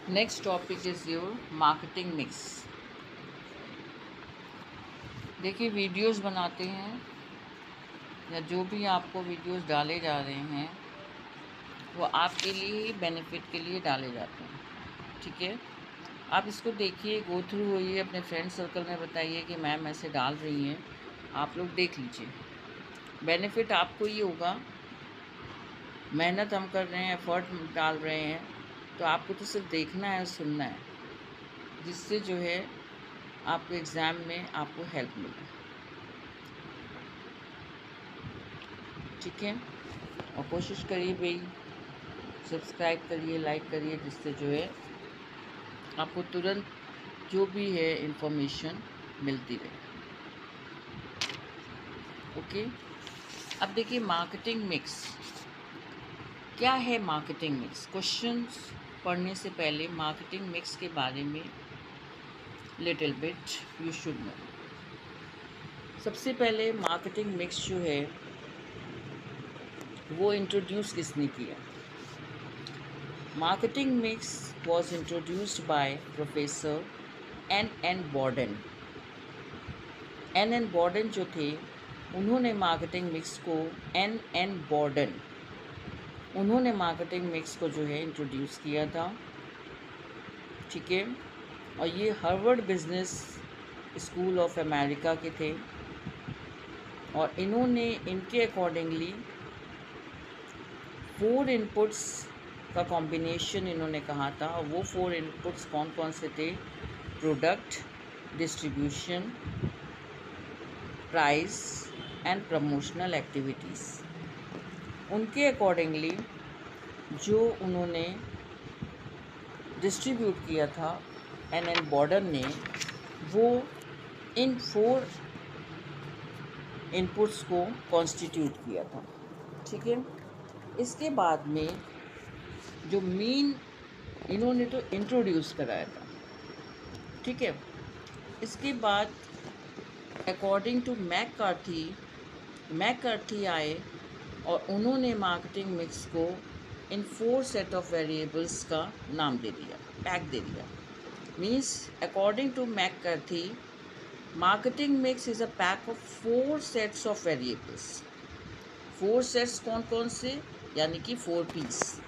Next topic is your marketing mix. देखिए, videos बनाते हैं या जो भी आपको वीडियोस डाले जा रहे हैं वो आपके लिए ही बेनिफिट के लिए डाले जाते हैं। ठीक है, आप इसको देखिए, गो थ्रू होइए, अपने फ्रेंड सर्कल में बताइए कि मैम ऐसे डाल रही हैं, आप लोग देख लीजिए। बेनिफिट आपको ही होगा। मेहनत हम कर रहे हैं, एफर्ट डाल रहे हैं, तो आपको तो सिर्फ देखना है और सुनना है, जिससे जो है आपको एग्ज़ाम में आपको हेल्प मिले। ठीक है, और कोशिश करिए भाई, सब्सक्राइब करिए, लाइक करिए, जिससे जो है आपको तुरंत जो भी है इन्फॉर्मेशन मिलती रहे। ओके, अब देखिए मार्केटिंग मिक्स क्या है। मार्केटिंग मिक्स क्वेश्चंस पढ़ने से पहले मार्केटिंग मिक्स के बारे में little bit you should know. सबसे पहले मार्केटिंग मिक्स जो है वो इंट्रोड्यूस किसने किया। Marketing mix was introduced by professor N Borden. N Borden जो थे, उन्होंने मार्केटिंग मिक्स को एन बॉर्डन उन्होंने मार्केटिंग मिक्स को जो है इंट्रोड्यूस किया था। ठीक है, और ये Harvard business school of America के थे, और इन्होंने इनके अकॉर्डिंगली 4 इनपुट्स का कॉम्बिनेशन इन्होंने कहा था। और वो 4 इनपुट्स कौन कौन से थे? Product, distribution, price and promotional activities. उनके अकॉर्डिंगली जो उन्होंने डिस्ट्रीब्यूट किया था एन बॉर्डन ने, वो इन 4 इनपुट्स को कॉन्स्टिट्यूट किया था। ठीक है, इसके बाद में जो मेन इन्होंने तो इंट्रोड्यूस कराया था। ठीक है, इसके बाद अकॉर्डिंग टू मैककार्थी आए और उन्होंने मार्केटिंग मिक्स को इन 4 सेट ऑफ वेरिएबल्स का नाम दे दिया, पैक दे दिया। Means according to McCarthy, marketing mix is a pack of 4 sets of variables. 4 sets कौन कौन से? यानी कि 4 पीस।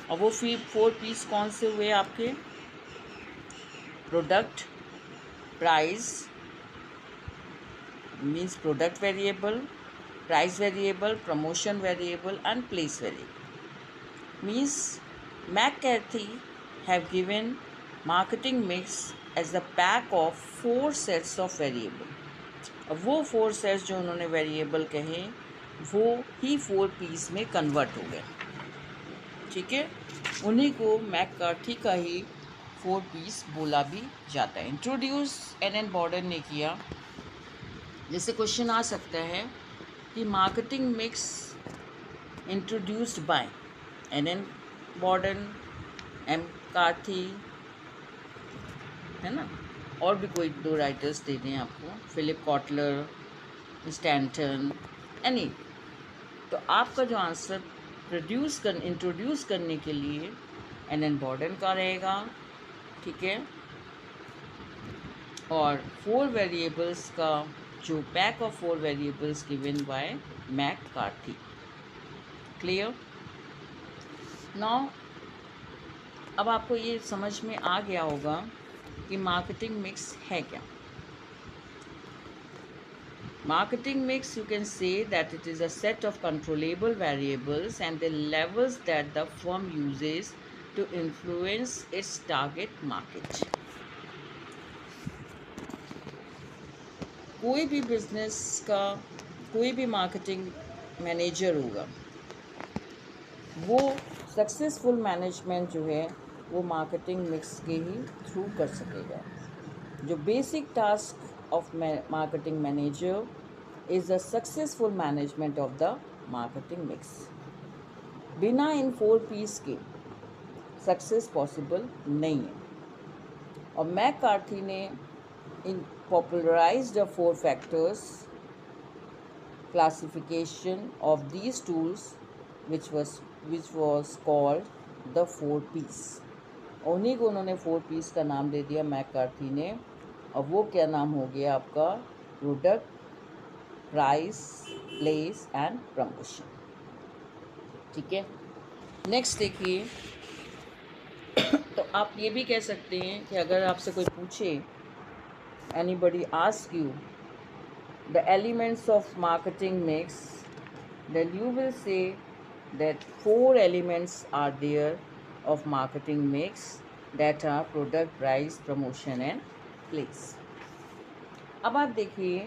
और वो 4 पीस कौन से हुए आपके? Product, price means product variable, price variable, promotion variable and place variable. Means McCarthy have given marketing mix as the pack of 4 sets of variable. अब वो 4 sets जो उन्होंने वेरिएबल कहे वो ही 4 पीस में कन्वर्ट हो गए। ठीक है, उन्हीं को मैककार्थी का ही 4 पीस बोला भी जाता है। इंट्रोड्यूस एन बॉर्डन ने किया। जैसे क्वेश्चन आ सकता है कि marketing mix introduced by N Borden, McCarthy, है ना, और भी कोई 2 राइटर्स दे दें आपको, फिलिप कॉटलर, स्टैंटन, एनी। तो आपका जो आंसर इंट्रोड्यूस करने के लिए एन बॉर्डन का रहेगा। ठीक है, और 4 वेरिएबल्स का जो pack of 4 variables given by McCarthy. Clear? Now अब आपको ये समझ में आ गया होगा कि मार्केटिंग मिक्स है क्या। Marketing mix, you can say that it is a set of controllable variables and the levels that the firm uses to influence its target market. कोई भी बिजनेस का कोई भी मार्केटिंग मैनेजर होगा, वो सक्सेसफुल मैनेजमेंट जो है वो मार्केटिंग मिक्स के ही थ्रू कर सकेगा। जो basic task of marketing manager is the successful management of the marketing mix. बिना इन 4 पीस के सक्सेस पॉसिबल नहीं है। और मैककार्थी ने इन popularized the 4 factors classification of these tools which was called the 4 P's. उन्हीं को उन्होंने 4Ps का नाम दे दिया मैककार्थी ने। और वो क्या नाम हो गया आपका? Product, price, place and promotion. ठीक है, नेक्स्ट देखिए। तो आप ये भी कह सकते हैं कि अगर आपसे कोई पूछे, anybody ask you the elements of marketing mix, then you will say that 4 elements are there of marketing mix, that are product, price, promotion and place. अब आप देखिए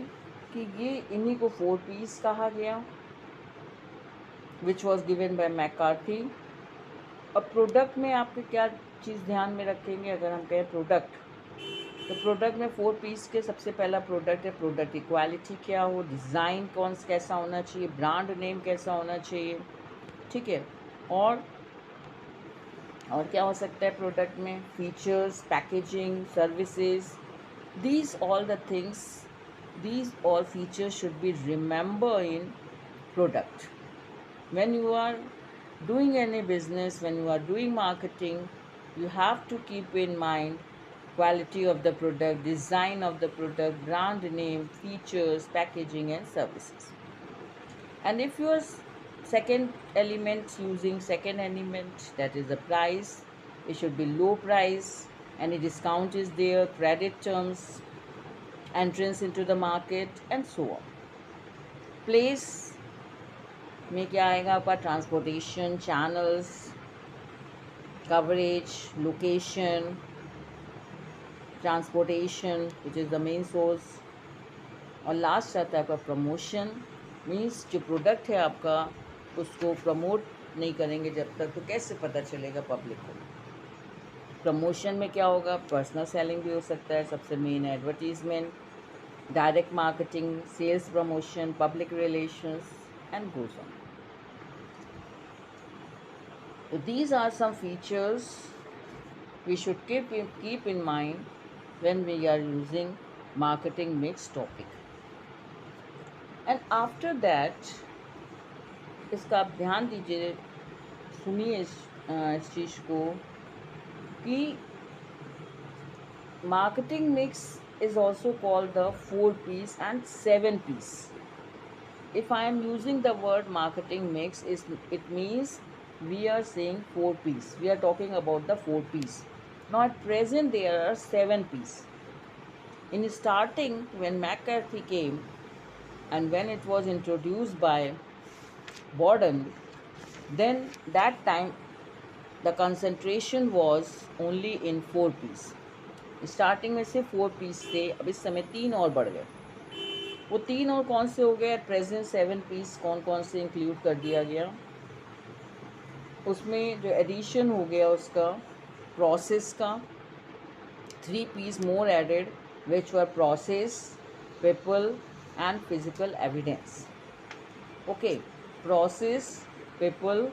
कि ये इन्हीं को 4Ps कहा गया, which was given by McCarthy. अब प्रोडक्ट में आपके क्या चीज़ ध्यान में रखेंगे? अगर हम कहें प्रोडक्ट, तो प्रोडक्ट में 4Ps के सबसे पहला प्रोडक्ट है प्रोडक्ट की क्वालिटी क्या हो, डिज़ाइन कैसा होना चाहिए, ब्रांड नेम कैसा होना चाहिए। ठीक है, और क्या हो सकता है प्रोडक्ट में? Features, packaging, services, these all the things, these all features should be remembered in product. When you are doing any business, when you are doing marketing, you have to keep in mind quality of the product, design of the product, brand name, features, packaging and services. And if you are second element, using second element, that is the price, it should be low price, any discount is there, credit terms, entrance into the market and so on. Place में क्या आएगा आपका? Transportation, channels, coverage, location, transportation which is the main source, और last आता है आपका promotion. Means जो product है आपका उसको प्रमोट नहीं करेंगे जब तक, तो कैसे पता चलेगा पब्लिक को? प्रमोशन में क्या होगा? पर्सनल सेलिंग भी हो सकता है, सबसे main advertisement, direct marketing, sales promotion, public relations and goes on. So these are some features we should keep in mind when we are using marketing mix topic. And after that, इसका आप ध्यान दीजिए, सुनिए इस चीज़ को कि marketing mix is also called the 4Ps and 7Ps. If I am using the word marketing mix, it means we are saying 4Ps. We are talking about the 4Ps. Now at present there are 7Ps. In starting, when McCarthy came and when it was introduced by Borden, then that time the concentration was only in 4Ps. Starting में से 4Ps थे, अब इस समय 3 और बढ़ गए। वो 3 और कौन से हो गए? एट प्रेजेंट 7Ps कौन कौन से इंक्लूड कर दिया गया? उसमें जो एडिशन हो गया उसका प्रोसेस का, 3Ps more added which were process, people and physical evidence. Okay, process, people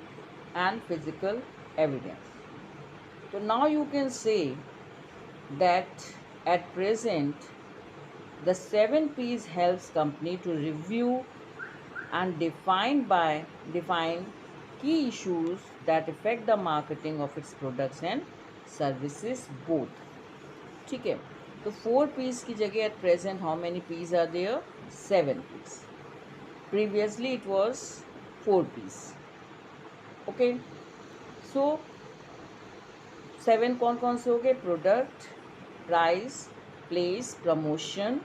and physical evidence. तो now you can say that at present the 7Ps helps company to review and define key issues that affect the marketing of its products and services both. ठीक है, तो 4Ps की जगह at present how many Ps are there? 7Ps. Previously it was 4Ps. Okay, so 7 कौन कौन से हो गए? Product, price, place, promotion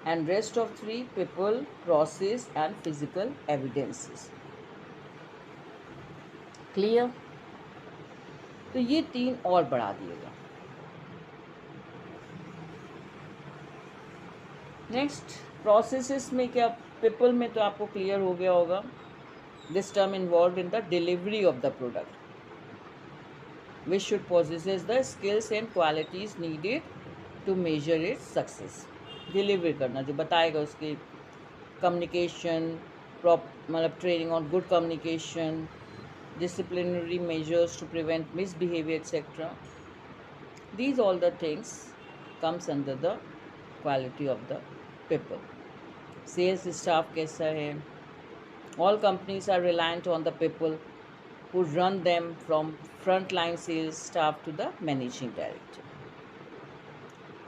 and rest of 3 people, process and physical evidences. Clear? तो ये 3 और बढ़ा दिएगा। नेक्स्ट, प्रोसेसेस में क्या? पीपल में तो आपको क्लियर हो गया होगा, this term involve in the delivery of the product which should possesses the skills and qualities needed to measure its success. Deliver करना, जो बताएगा उसकी कम्युनिकेशन, मतलब training on good communication, disciplinary measures to prevent misbehaviour etcetera. These all the things comes under the quality of the people. Sales staff कैसा है? All companies are reliant on the people. who run them from frontline sales staff to the managing director.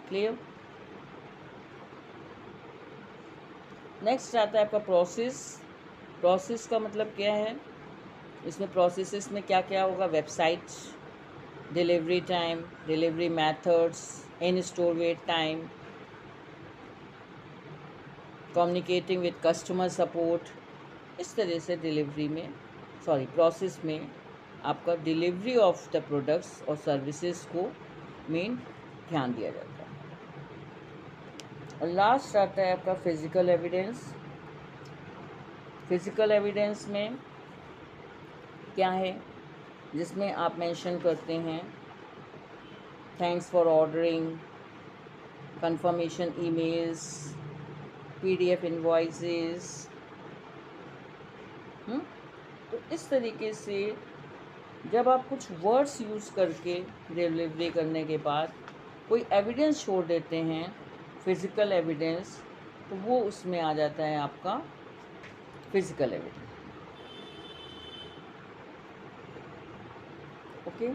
Clear? Next आता है आपका process. Process का मतलब क्या है? इसमें प्रोसेसेस में क्या क्या होगा? Website, delivery time, delivery methods, in store wait time, communicating with customer support. इस तरह से डिलीवरी में प्रोसेस में आपका डिलीवरी ऑफ द प्रोडक्ट्स और सर्विसेज को मेन ध्यान दिया जाता है. और लास्ट आता है आपका फिजिकल एविडेंस. फिजिकल एविडेंस में क्या है? जिसमें आप मेंशन करते हैं thanks for ordering, confirmation emails, PDF invoices. तो इस तरीके से जब आप कुछ वर्ड्स यूज़ करके डिलीवरी करने के बाद कोई एविडेंस छोड़ देते हैं, फिज़िकल एविडेंस, तो वो उसमें आ जाता है आपका physical evidence. Okay,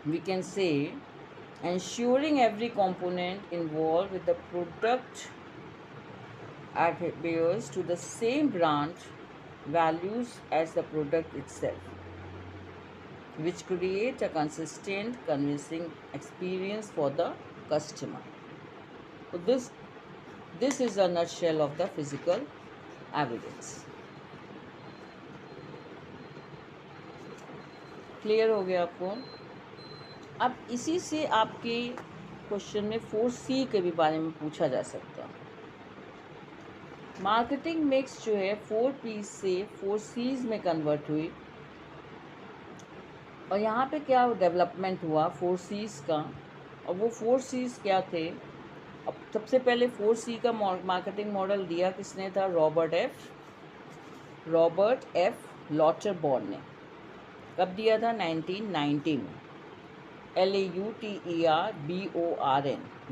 we can say ensuring every component involved with the product adheres to the same brand values as the product itself, which create a consistent, convincing experience for the customer. So this is a nutshell of the physical evidence. Clear हो गया आपको? अब इसी से आपके question में 4C के भी बारे में पूछा जा सकता है. मार्केटिंग मिक्स जो है 4P से 4Cs में कन्वर्ट हुई. और यहाँ पे क्या डेवलपमेंट हुआ 4Cs का, और वो 4Cs क्या थे? अब सबसे पहले 4C का मार्केटिंग मॉडल दिया किसने था? रॉबर्ट एफ लॉटरबॉर्न ने. कब दिया था? 1990 में. LAUTERBORN,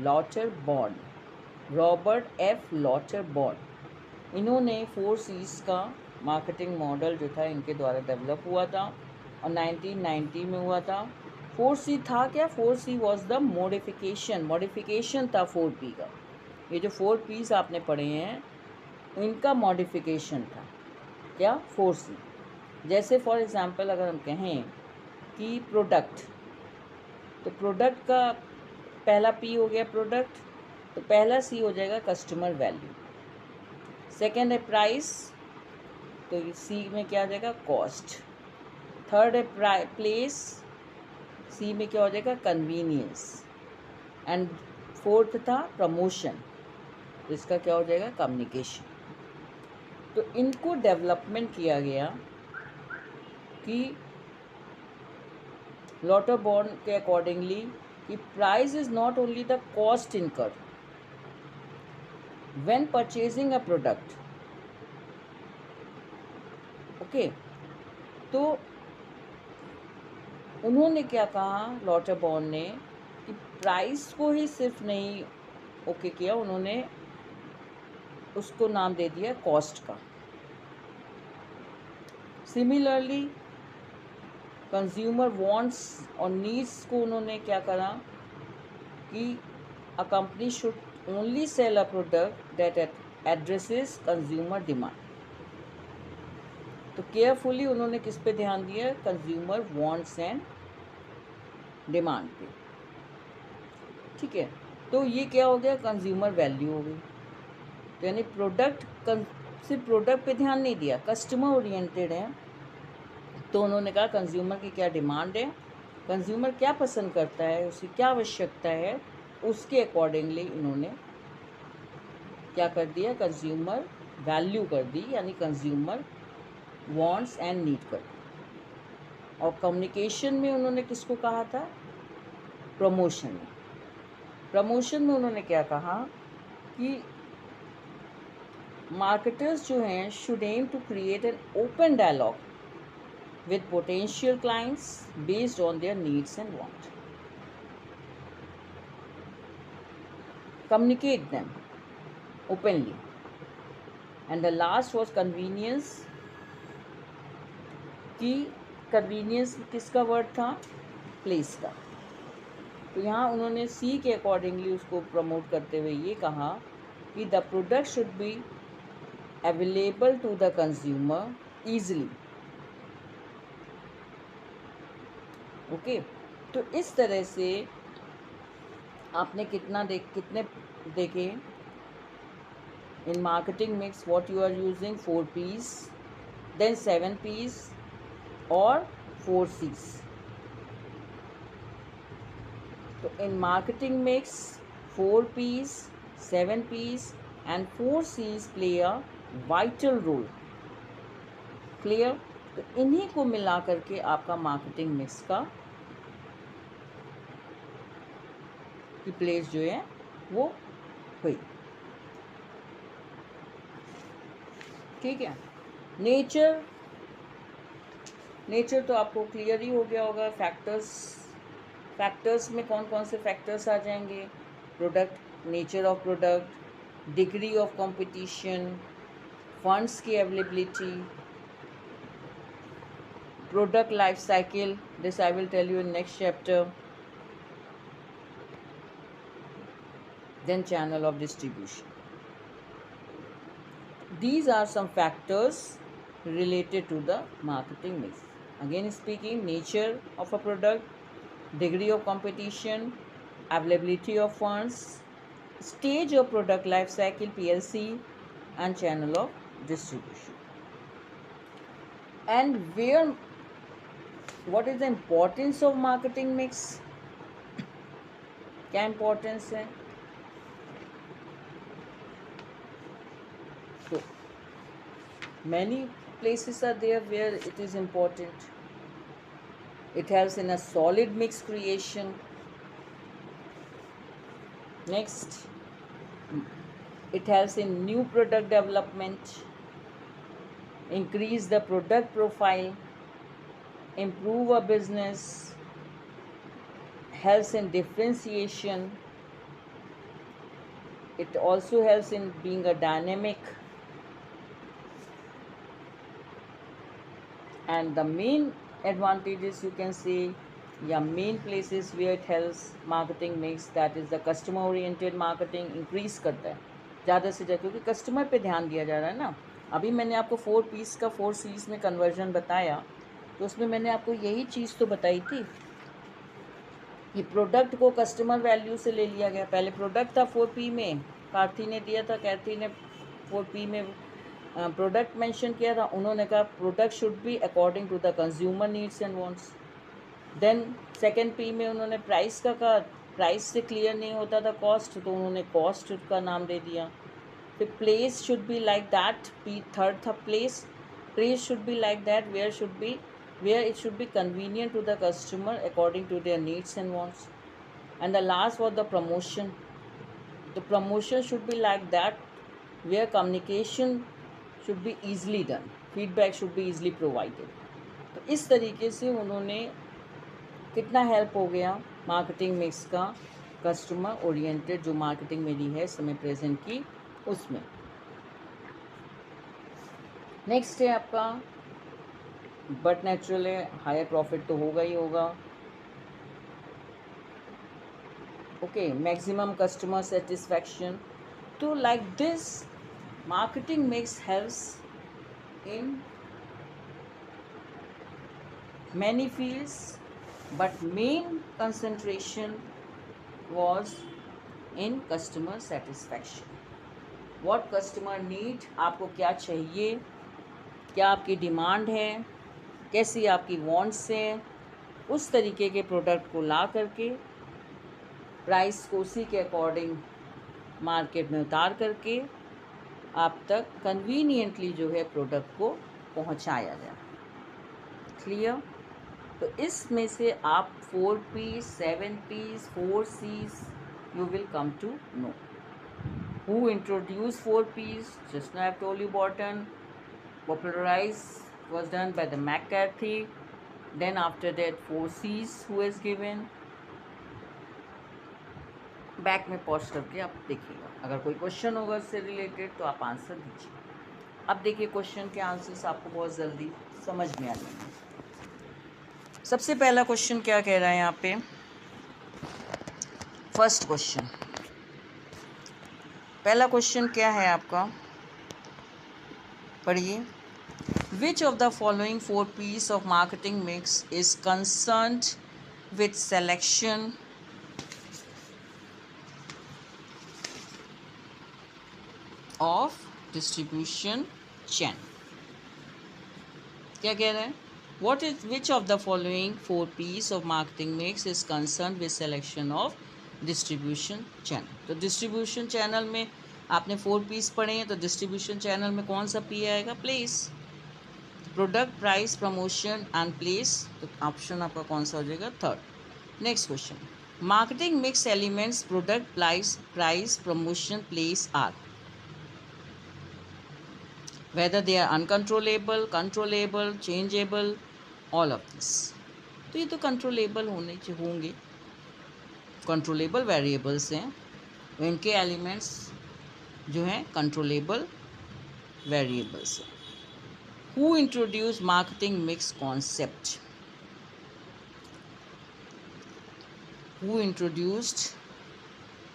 Lauterborn, Robert F Lauterborn. इन्होंने 4Cs का मार्केटिंग मॉडल जो था इनके द्वारा डेवलप हुआ था और 1990 में हुआ था. 4C था क्या? 4C वॉज द मॉडिफिकेशन था 4P का. ये जो 4Ps आपने पढ़े हैं इनका मॉडिफिकेशन था क्या? 4C. जैसे फॉर एग्ज़ाम्पल अगर हम कहें कि प्रोडक्ट, तो प्रोडक्ट का पहला P हो गया प्रोडक्ट, तो पहला C हो जाएगा कस्टमर वैल्यू. सेकेंड है प्राइस, तो C में क्या आ जाएगा? कॉस्ट. थर्ड है प्लेस, C में क्या हो जाएगा? कन्वीनियंस. एंड फोर्थ था प्रमोशन, तो इसका क्या हो जाएगा? कम्युनिकेशन. तो इनको डेवलपमेंट किया गया कि लॉटरबॉर्न के अकॉर्डिंगली कि price is not only the cost incurred when purchasing a product. Okay, तो उन्होंने क्या कहा लॉटरबॉर्न ने कि प्राइस को ही सिर्फ नहीं ओके किया, उन्होंने उसको नाम दे दिया कॉस्ट का. सिमिलरली कंज्यूमर वांट्स और नीड्स को उन्होंने क्या करा कि a company should only sell a product that addresses consumer demand. तो केयरफुली उन्होंने किस पे ध्यान दिया? कंज्यूमर वांट्स एंड डिमांड पे. ठीक है, तो ये क्या हो गया? कंज्यूमर वैल्यू हो गई. तो यानी सिर्फ प्रोडक्ट पे ध्यान नहीं दिया, कस्टमर ओरिएंटेड है. तो उन्होंने कहा कंज्यूमर की क्या डिमांड है, कंज्यूमर क्या पसंद करता है, उसकी क्या आवश्यकता है, उसके अकॉर्डिंगली इन्होंने क्या कर दिया? कंज्यूमर वैल्यू कर दी, यानी कंज्यूमर वांट्स एंड नीड कर दी. और कम्युनिकेशन में उन्होंने किसको कहा था? प्रमोशन में. प्रमोशन में उन्होंने क्या कहा कि मार्केटर्स जो हैं should aim to create an open dialogue with potential clients based on their needs and wants. Communicate them openly. And the last was convenience. कि कन्वीनियंस किसका वर्ड था, प्लेस का। तो यहाँ उन्होंने सी के अकॉर्डिंगली उसको प्रमोट करते हुए ये कहा कि the product should be available to the consumer easily. Okay, तो इस तरह से आपने कितने देखे इन marketing mix what you are using 4 P's, then 7 P's और 4 C's। तो इन marketing mix 4 P's, 7 P's and 4 C's play a vital role। Clear? तो इन्हीं को मिला करके आपका मार्केटिंग मिक्स का की प्लेस जो है वो हुई। ठीक है। नेचर तो आपको क्लियर ही हो गया होगा। फैक्टर्स में कौन कौन से फैक्टर्स आ जाएंगे? Product, nature of product, degree of competition, funds की availability, product life cycle, this I will tell you in next chapter, then channel of distribution. These are some factors related to the marketing mix. Again speaking, nature of a product, degree of competition, availability of funds, stage of product life cycle PLC, and channel of distribution. And what is the importance of marketing mix? क्या importance है? So many places are there where it is important. It helps in a solid mix creation. Next, it helps in new product development, increase the product profile, improve a business, helps in differentiation. It also helps in being a dynamic. And the main advantages you can say, main places where it helps marketing mix, that is the customer oriented marketing increase करता है ज़्यादा से ज़्यादा, क्योंकि customer पे ध्यान दिया जा रहा है ना। अभी मैंने आपको 4 P's का 4 C's में कन्वर्जन बताया, तो उसमें मैंने आपको यही चीज़ तो बताई थी कि प्रोडक्ट को कस्टमर वैल्यू से ले लिया गया। पहले प्रोडक्ट था 4 P में, कैथी ने दिया था, कैथी ने 4 P में प्रोडक्ट मेंशन किया था। उन्होंने कहा product should be according to the consumer needs and wants. Then second P में उन्होंने प्राइस का कहा, प्राइस से क्लियर नहीं होता था कॉस्ट, तो उन्होंने कॉस्ट का नाम दे दिया। फिर place should be like that, P third था place should be like that where it should be convenient to the customer according to their needs and wants. And the last was the promotion. The promotion should be like that where communication should be easily done, feedback should be easily provided. तो इस तरीके से उन्होंने कितना help हो गया marketing mix का, customer oriented जो मार्केटिंग मेरी है समय प्रेजेंट की उसमें। नेक्स्ट है आपका बट नेचुरल है, हायर प्रॉफिट तो होगा ही होगा। Okay, maximum customer satisfaction. तो like this marketing mix helps in many fields, but main concentration was in customer satisfaction. What customer need, आपको क्या चाहिए, क्या आपकी डिमांड है, कैसी आपकी वांट्स हैं, उस तरीके के प्रोडक्ट को ला करके प्राइस को उसी के अकॉर्डिंग मार्केट में उतार करके आप तक कन्वीनियंटली जो है प्रोडक्ट को पहुंचाया जाए। क्लियर? तो इसमें से आप 4 P's, 7 P's, 4 C's you will come to know. Who introduced 4 P's? Just now I have told you Barton. Popularized was done by the McCarthy. Then after that 4 C's who is given. Back में pause करके आप देखिएगा, अगर कोई question होगा इससे related तो आप आंसर दीजिए। अब देखिए क्वेश्चन के आंसर्स आपको बहुत जल्दी समझ में आ जाएंगे। सबसे पहला क्वेश्चन क्या कह रहा है यहाँ पे, फर्स्ट क्वेश्चन, पहला क्वेश्चन क्या है आपका, पढ़िए। Which of the following 4 Ps of marketing mix is concerned with selection of distribution chain. क्या कह रहा है, What is which of the following 4 piece of marketing mix is concerned with selection of distribution channel? तो distribution channel में आपने 4 piece पढ़े हैं, तो distribution channel में कौन सा पी आएगा, place, product, price, promotion and place, तो ऑप्शन आपका कौन सा हो जाएगा, third. Next question, marketing mix elements product, price, promotion, place are whether they are uncontrollable, controllable, changeable, all of this। तो ये तो कंट्रोलेबल होंगे, कंट्रोलेबल वेरिएबल्स हैं, इनके एलिमेंट्स जो हैं कंट्रोलेबल वेरिएबल्स हैं। Who introduce marketing mix concept, who introduced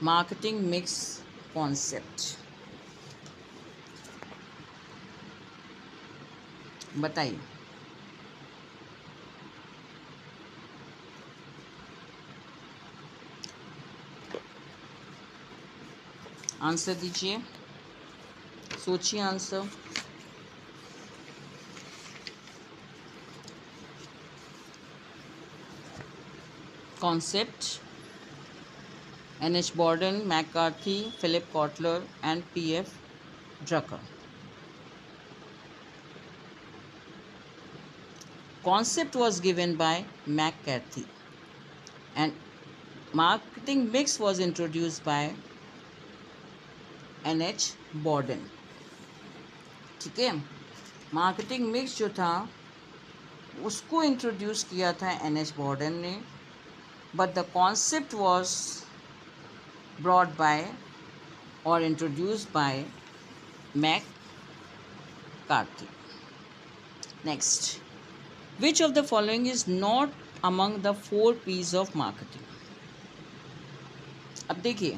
marketing mix concept, बताइए। आंसर दीजिए, सोचिए answer. Concept, NH Borden, McCarthy, Philip Kotler and P.F. Drucker। Concept was given by McCarthy and marketing mix was introduced by NH Borden। ठीक है, marketing mix जो था उसको introduce किया था NH Borden ने, but the concept was brought by और introduced by McCarthy। नेक्स्ट, Which of the following is not among the 4 P's of marketing? अब देखिए,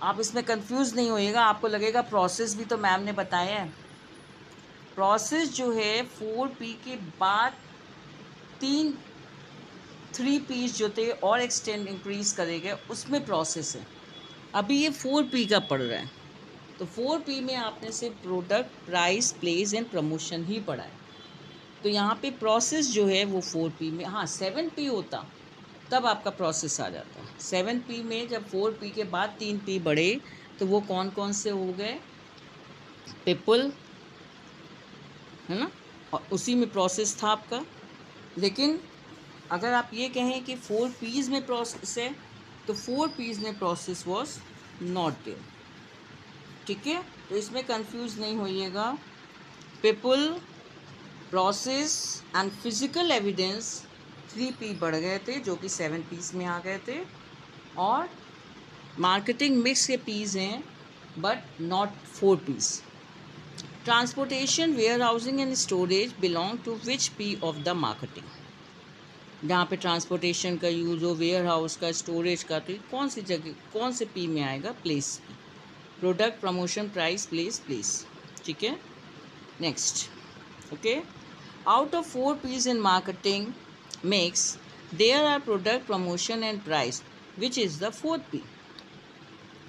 आप इसमें कंफ्यूज नहीं होइएगा, आपको लगेगा प्रोसेस भी तो मैम ने बताया है। प्रोसेस जो है 4P के बाद 3 P's जो थे और एक्सटेंड इंक्रीज करेंगे, उसमें प्रोसेस है। अभी ये 4P का पढ़ रहा है, तो 4P में आपने सिर्फ product, price, place and promotion ही पढ़ा है। तो यहाँ पे प्रोसेस जो है वो 4P में, हाँ 7P होता तब आपका प्रोसेस आ जाता। 7P में जब 4P के बाद 3P बढ़े तो वो कौन कौन से हो गए, पीपल, है ना, और उसी में प्रोसेस था आपका। लेकिन अगर आप ये कहें कि 4P's में प्रोसेस है, तो 4P's में प्रोसेस वॉज नॉट देयर। ठीक है, तो इसमें कंफ्यूज नहीं होइएगा। People, process and physical evidence 3P बढ़ गए थे, जो कि 7P's में आ गए थे, और मार्केटिंग मिक्स के P's हैं but not 4P's। Transportation, warehousing and storage belong to which P of the marketing. जहाँ पे ट्रांसपोर्टेशन का यूज़ हो, वेयर हाउस का, स्टोरेज का, तो कौन सी जगह, कौन से P में आएगा, place P। Product, promotion, price, place. ठीक है, next, okay. Out of 4 P's in marketing mix, there are product, promotion and price. Which is the 4th P?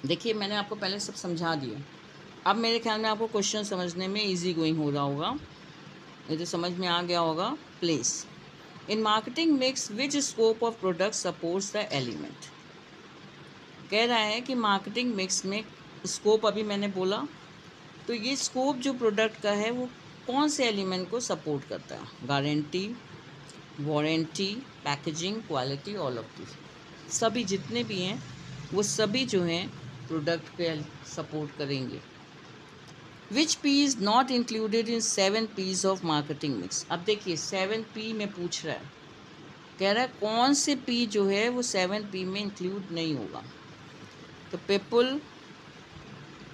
देखिए, मैंने आपको पहले सब समझा दिया। अब मेरे ख्याल में आपको क्वेश्चन समझने में इजी गोइंग हो रहा होगा, ये तो समझ में आ गया होगा। Place, in marketing mix which scope of product supports the element. कह रहा है कि मार्केटिंग मिक्स में स्कोप, अभी मैंने बोला, तो ये स्कोप जो प्रोडक्ट का है वो कौन से एलिमेंट को सपोर्ट करता है, guarantee, warranty, packaging, quality, all of this, सभी जितने भी हैं वो सभी जो हैं प्रोडक्ट के सपोर्ट करेंगे। विच P is not included in 7 P's of marketing mix. अब देखिए 7P में पूछ रहा है, कह रहा है कौन से P जो है वो 7P में इंक्लूड नहीं होगा। तो people,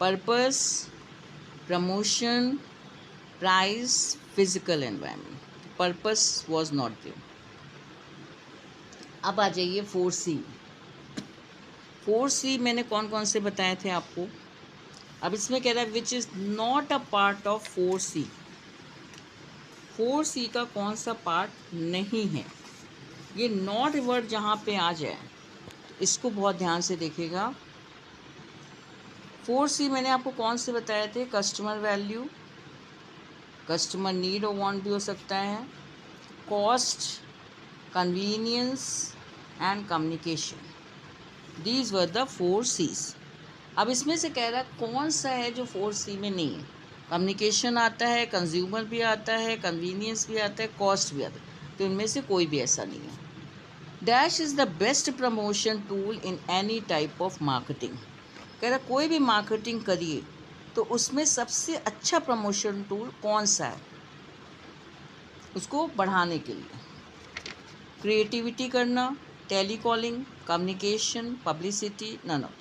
purpose, promotion, price, physical environment. Purpose was not there. अब आ जाइए 4C। 4C मैंने कौन कौन से बताए थे आपको। अब इसमें कह रहा है which is not a part of 4C। 4C का कौन सा पार्ट नहीं है। ये नॉट वर्ड जहाँ पे आ जाए तो इसको बहुत ध्यान से देखिएगा। 4C मैंने आपको कौन से बताए थे, कस्टमर वैल्यू, कस्टमर नीड और वांट भी हो सकता है, cost, convenience and communication. These were the 4Cs। अब इसमें से कह रहा है कौन सा है जो 4C में नहीं है। कम्युनिकेशन आता है, कंज्यूमर भी आता है, कन्वीनियंस भी आता है, कॉस्ट भी आता है, तो इनमें से कोई भी ऐसा नहीं है। Dash is the best promotion tool in any type of marketing. कह रहा कोई भी मार्केटिंग करिए तो उसमें सबसे अच्छा प्रमोशन टूल कौन सा है उसको बढ़ाने के लिए। क्रिएटिविटी करना, telecalling, communication, publicity, none of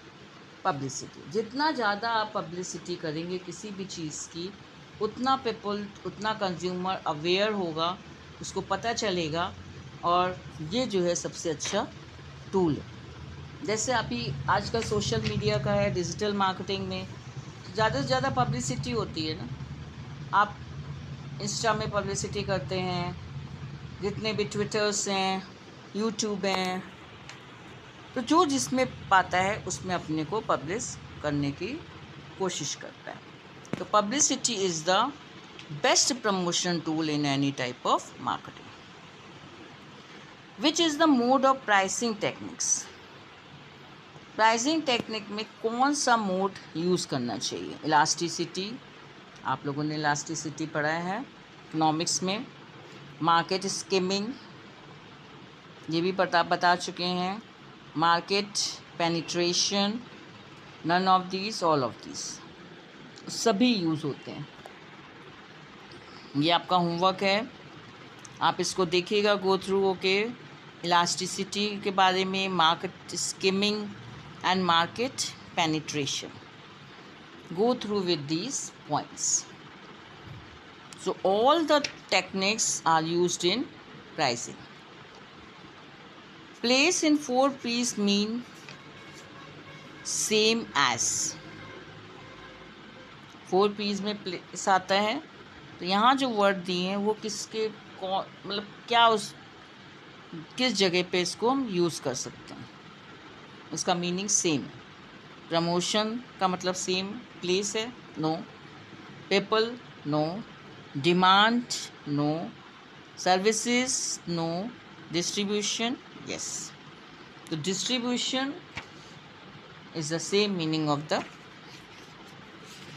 publicity. जितना ज़्यादा आप पब्लिसिटी करेंगे किसी भी चीज़ की, उतना पीपल, उतना कंज्यूमर अवेयर होगा, उसको पता चलेगा, और ये जो है सबसे अच्छा टूल है। जैसे अभी आजकल सोशल मीडिया का है, डिजिटल मार्केटिंग में ज़्यादा से ज़्यादा पब्लिसिटी होती है ना। आप इंस्टा में पब्लिसिटी करते हैं, जितने भी ट्विटर्स हैं, यूट्यूब हैं, तो जो जिसमें पाता है उसमें अपने को पब्लिश करने की कोशिश करता है। तो publicity is the best promotion tool in any type of marketing. Which is the mode of pricing techniques. Pricing technique में कौन सा मोड यूज़ करना चाहिए। इलास्टिसिटी, आप लोगों ने इलास्टिसिटी पढ़ा है इकोनॉमिक्स में। मार्केट स्किमिंग, ये भी बता चुके हैं। Market penetration, none of these, all of these, सभी यूज़ होते हैं। ये आपका होमवर्क है, आप इसको देखिएगा, गो थ्रू होके इलास्टिसिटी के बारे में, market skimming and market penetration, go through with these points. So all the techniques are used in pricing. Place in 4Ps mean same as। 4Ps में place आता है, तो यहाँ जो वर्ड दिए हैं वो किसके मतलब क्या उस किस जगह पे इसको हम यूज़ कर सकते हैं। उसका मीनिंग सेम है। प्रमोशन का मतलब सेम, प्लेस है no, people no, demand no, services no, distribution yes। तो distribution is the same meaning of the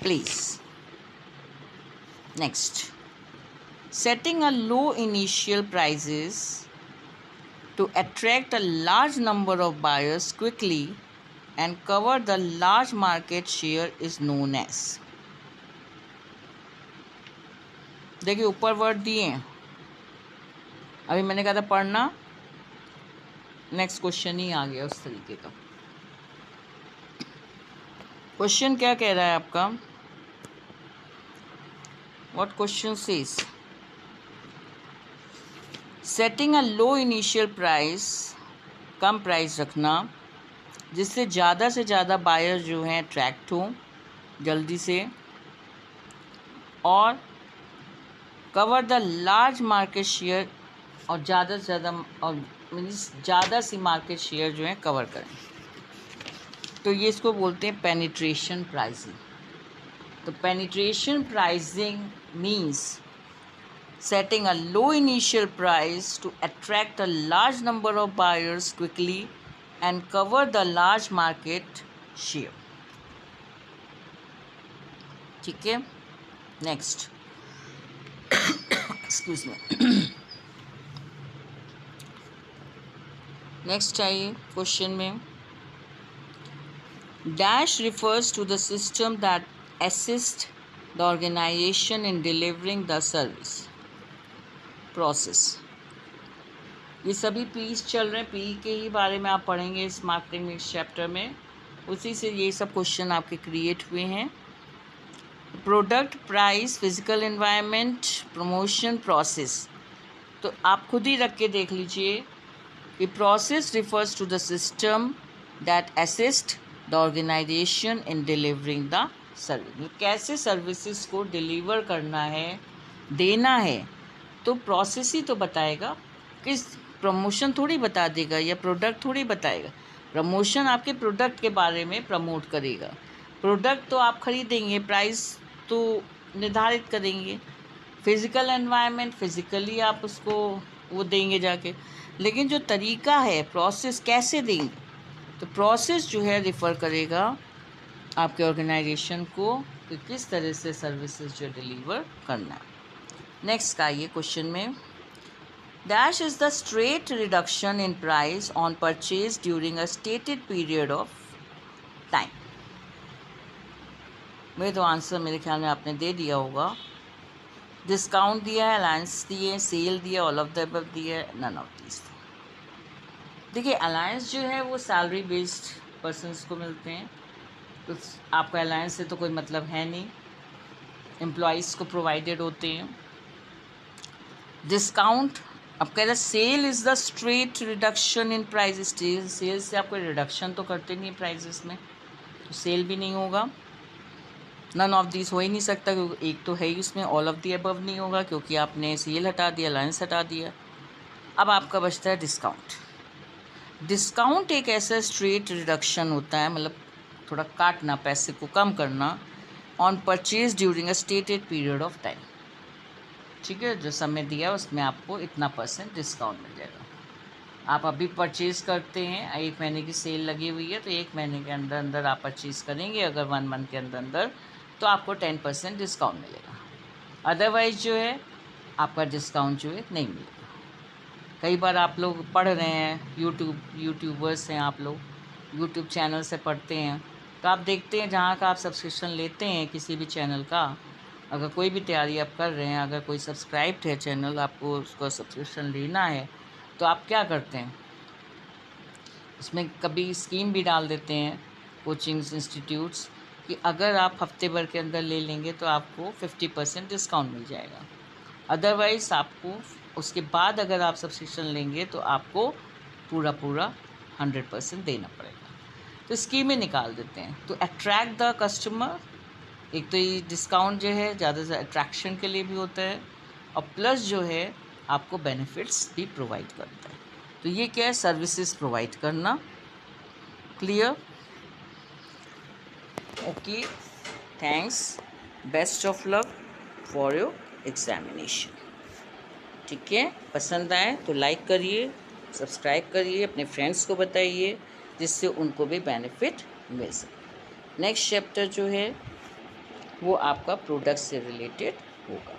place. Next, setting a low initial prices to attract a large number of buyers quickly and cover the large market share is known as। देखिए ऊपर word दिए हैं, अभी मैंने कहा था पढ़ना, next question ही आ गया उस तरीके का। क्वेश्चन क्या कह रहा है आपका, what question says, setting a low initial price, come price रखना जिससे ज़्यादा से ज़्यादा बायर जो हैं अट्रैक्ट हों जल्दी से, और cover the large market share, और ज़्यादा से ज़्यादा और मीन्स ज़्यादा सी मार्केट शेयर जो है कवर करें। तो ये इसको बोलते हैं पेनिट्रेशन प्राइसिंग। तो penetration pricing means setting a low initial price to attract a large number of buyers quickly and cover the large market share। ठीक है, नेक्स्ट एक्सक्यूज मी। नेक्स्ट आइए क्वेश्चन में, dash refers to the system that assists the organization in delivering the service process। ये सभी piece चल रहे हैं, P के ही बारे में आप पढ़ेंगे इस मार्केटिंग इस चैप्टर में, उसी से ये सब क्वेश्चन आपके क्रिएट हुए हैं। Product, price, physical environment, promotion, process, तो आप खुद ही रख के देख लीजिए कि process refers to the system that assist the organisation in delivering the service. कैसे सर्विसेज को डिलीवर करना है, देना है, तो प्रोसेस ही तो बताएगा। किस प्रमोशन थोड़ी बता देगा या प्रोडक्ट थोड़ी बताएगा। प्रमोशन आपके प्रोडक्ट के बारे में प्रमोट करेगा। प्रोडक्ट तो आप खरीदेंगे, प्राइस तो निर्धारित करेंगे, फिज़िकल एनवायरनमेंट फिज़िकली आप उसको वो देंगे जाके, लेकिन जो तरीका है प्रोसेस कैसे देंगे, तो प्रोसेस जो है रिफ़र करेगा आपके ऑर्गेनाइजेशन को कि किस तरह से सर्विसेज जो डिलीवर करना है। नेक्स्ट का ये क्वेश्चन में dash is the straight reduction in price on purchase during a stated period of time. मेरे तो आंसर मेरे ख्याल में आपने दे दिया होगा। डिस्काउंट दिया है, अलायंस दिए, सेल दिया, ऑल ऑफ द अबव दिया, नन ऑफ दिस। देखिए अलायंस जो है वो सैलरी बेस्ड पर्सनस को मिलते हैं, तो आपका अलायंस से तो कोई मतलब है नहीं, एम्प्लॉयज़ को प्रोवाइडेड होते हैं। डिस्काउंट अब कह रहे sale is the straight reduction in price. Sale से आप कोई रिडक्शन तो करते नहीं प्राइजेस में, तो सेल भी नहीं होगा। नन ऑफ दिस हो ही नहीं सकता क्योंकि एक तो है ही उसमें, ऑल ऑफ दी अबव नहीं होगा क्योंकि आपने सेल हटा दिया, अलायंस हटा दिया। अब आपका बचता है डिस्काउंट। डिस्काउंट एक ऐसा स्ट्रेट रिडक्शन होता है, मतलब थोड़ा काटना, पैसे को कम करना, on purchase during a stated period of time. ठीक है, जो समय दिया उसमें आपको इतना % डिस्काउंट मिल जाएगा। आप अभी परचेज़ करते हैं, 1 महीने की सेल लगी हुई है, तो 1 महीने के अंदर अंदर आप परचेज़ करेंगे अगर 1 मंथ के अंदर अंदर, तो आपको 10% डिस्काउंट मिलेगा। अदरवाइज़ जो है आपका डिस्काउंट जो है नहीं मिलेगा। कई बार आप लोग पढ़ रहे हैं, यूट्यूबर्स हैं, आप लोग यूट्यूब चैनल से पढ़ते हैं, तो आप देखते हैं जहाँ का आप सब्सक्रिप्शन लेते हैं किसी भी चैनल का, अगर कोई भी तैयारी आप कर रहे हैं, अगर कोई सब्सक्राइब्ड है चैनल, आपको उसका सब्सक्रिप्शन लेना है, तो आप क्या करते हैं, उसमें कभी स्कीम भी डाल देते हैं कोचिंग्स इंस्टीट्यूट्स कि अगर आप हफ्ते भर के अंदर ले लेंगे तो आपको 50% डिस्काउंट मिल जाएगा। अदरवाइज़ आपको उसके बाद अगर आप सब्सक्रिप्शन लेंगे तो आपको पूरा 100% देना पड़ेगा। तो स्कीमें निकाल देते हैं तो अट्रैक्ट द कस्टमर। एक तो ये डिस्काउंट जो है ज़्यादा से अट्रैक्शन के लिए भी होता है, और प्लस जो है आपको बेनिफिट्स भी प्रोवाइड करता है। तो ये क्या है, सर्विसेज प्रोवाइड करना। Clear? Okay, thanks, best of luck for your examination. ठीक है, पसंद आए तो लाइक करिए, सब्सक्राइब करिए, अपने फ्रेंड्स को बताइए जिससे उनको भी बेनिफिट मिल सके। नेक्स्ट चैप्टर जो है वो आपका प्रोडक्ट से रिलेटेड होगा।